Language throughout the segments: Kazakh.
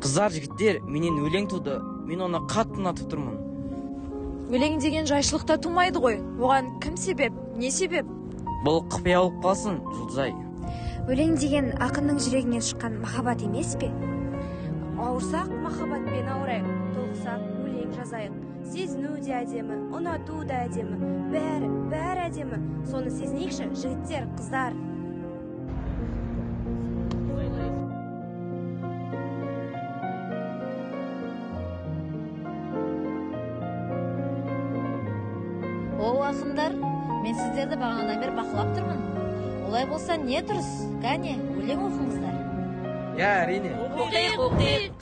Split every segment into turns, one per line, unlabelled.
Кыздар, жигиттер менен өлең туды. Мен оны катты унатып турмун.
Өлең деген жайшылыкта тумайды ғой. Оған кім себеп? Не себеп?
Бұл кыпыя болуп калсын, Жулдызай.
Өлең деген ақынның жүрегінен шыққан махаббат емес пе?
Ауырсақ махаббатпен ауырайық, толқысақ өлең жазайық. Сезіну де әдемі, ұнату да әдемі, бәрі әдемі. Соны сезінейікші, жігіттер, қыздар.
О, ақындар, мен сіздерді бағанадан бері бақылап тұрмын. Олай болса не тұрыс? Кәне, өлең оқыңыздар.
Я, әрине.
Оқиық.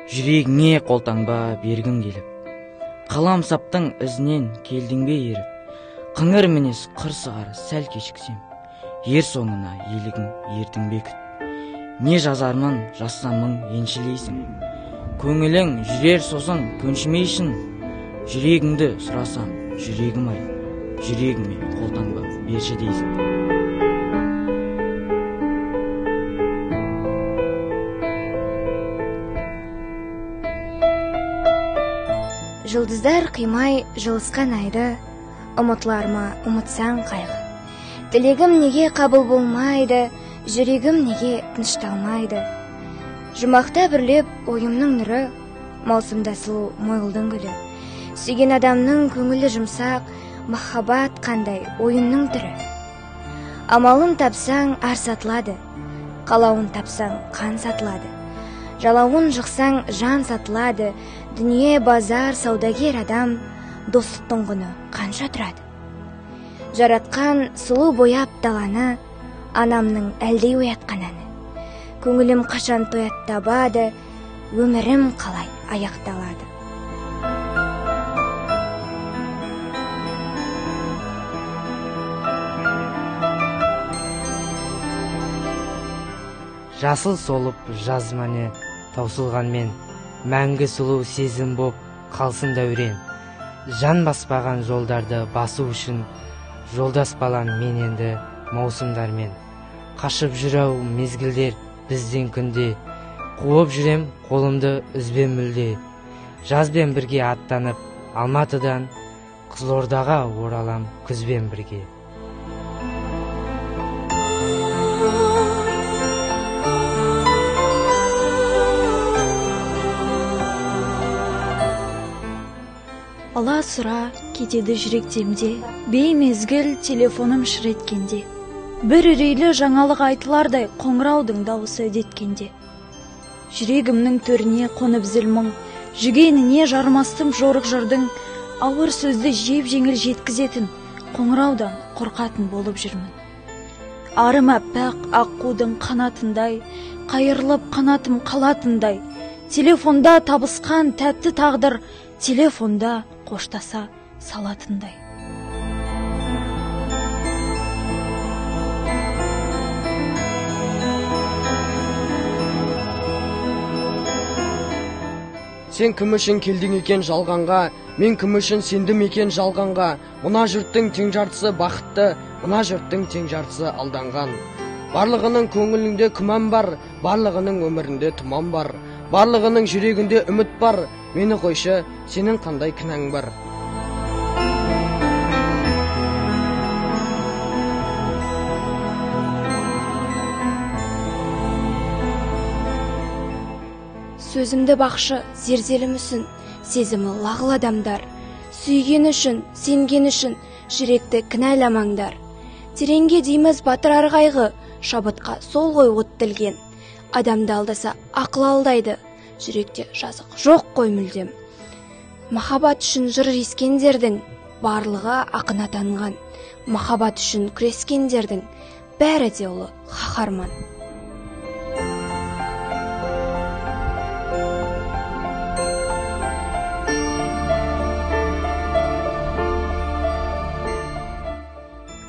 Жүрегіңе қолтаңба бергім келіп, қалам саптың ізінен келдің бе еріп, қыңыр мінез қыр сығары сәл кешіксем, ер соңына елігің ертің бе күт. Не жазармын жазсамың еншілейсің, көңілің жүрер сосын көншімейшін. Жүрегіңді сұрасам, жүрегім ай, жүрегіме қолтаңба берші дейсің.
Жұлдыздар қимай жылысқан айды, ұмытылар ма ұмытсаң қайғы. Тілегім неге қабыл болмайды, жүрегім неге тынышталмайды. Жұмақта бірлеп ойымның нұры, маусымда сұлу мойылдың гүлі. Сүйген адамның көңілі жұмсақ, махаббат қандай ойынның түрі. Амалын тапсаң ар сатылады, қалауын тапсаң қан сатылады. Жалауын жықсаң жан сатылады, дүние базар саудагер адам, достықтың құны қанша тұрады. Жаратқан сұлу бояп даланы, анамның әлдей оятқан әні. Көңілім қашан тоят табады, өмірім қалай аяқталады.
Жасыл солып жазмане таусылғанмен, мәңгі сұлу сезім боп қалсын дәурен. Жан баспаған жолдарды басу үшін, жолдас балам мен енді маусымдармен. Қашып жүрау мезгілдер бізден күнде, қуып жүрем қолымды үзбен мүлде. Жазбен бірге аттанып Алматыдан, Қызылордаға оралам күзбен бірге.
Ала сұра кетеді жүректемде, беймезгіл телефоным шыр еткенде. Бір үрейлі жаңалық айтылардай қоңыраудың дауысы үдеткенде. Жүрегімнің төріне қонып зілмің, жүгеніне жармастым жорық жырдың, ауыр сөзді жеп жеңіл жеткізетін, қоңыраудан қорқатын болып жүрмін. Арым әппақ аққудың қанатындай, қайырлып қанатым қалатындай, телефонда табысқан тәтті тағдыр, телефонда қоштаса салатындай.
Сен кім үшін келдің екен жалғанға, мен кім үшін сендім екен жалғанға. Мына жұрттың тең жартысы бақытты, мына жұрттың тең жартысы алданған. Барлығының көңілінде күмән бар, барлығының өмірінде тұман бар, барлығының жүрегінде үміт бар. Мені қойшы, сенің қандай кінәң бар?
Сөзімді бақшы, зерделім үшін, сезімі лағыл адамдар. Сүйген үшін, сенген үшін, жүректі кінәламаңдар. Тереңге дейміз батыр арғайғы, шабытқа сол ғой от тілген. Адамды алдаса ақыл алдайды, жүректе жазық жоқ қой мүлдем. Махаббат үшін жыр ескендердің барлығы ақын атанған. Махаббат үшін күрескендердің бәрі де ұлы қаһарман.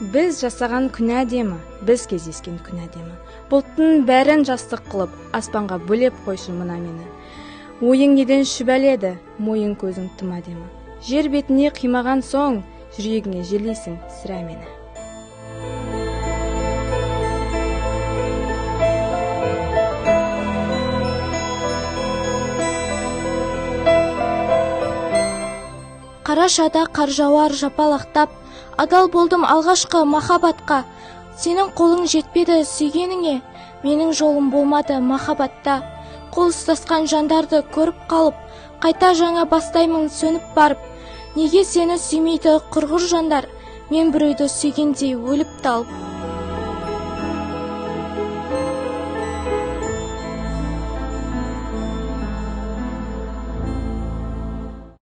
Біз жасаған күн әдемі, біз кездескен күн әдемі. Бұлттың бәрін жастық қылып, аспанға бөлеп қойшы мына мені. Ойың неден шүбәледі, мойын көзің тым әдемі. Жер бетіне қимаған соң, жүрегіңе жерлейсің сірә мені.
Қарашада қар жауар жапалақтап, адал болдым алғашқы махаббатқа. Сенің қолың жетпеді сүйгеніңе, менің жолым болмады махаббатта. Қол ұстасқан жандарды көріп қалып, қайта жаңа бастаймын сөніп барып. Неге сені сүймейді құрғыр жандар, мен біреуді сүйгендей өліп талып.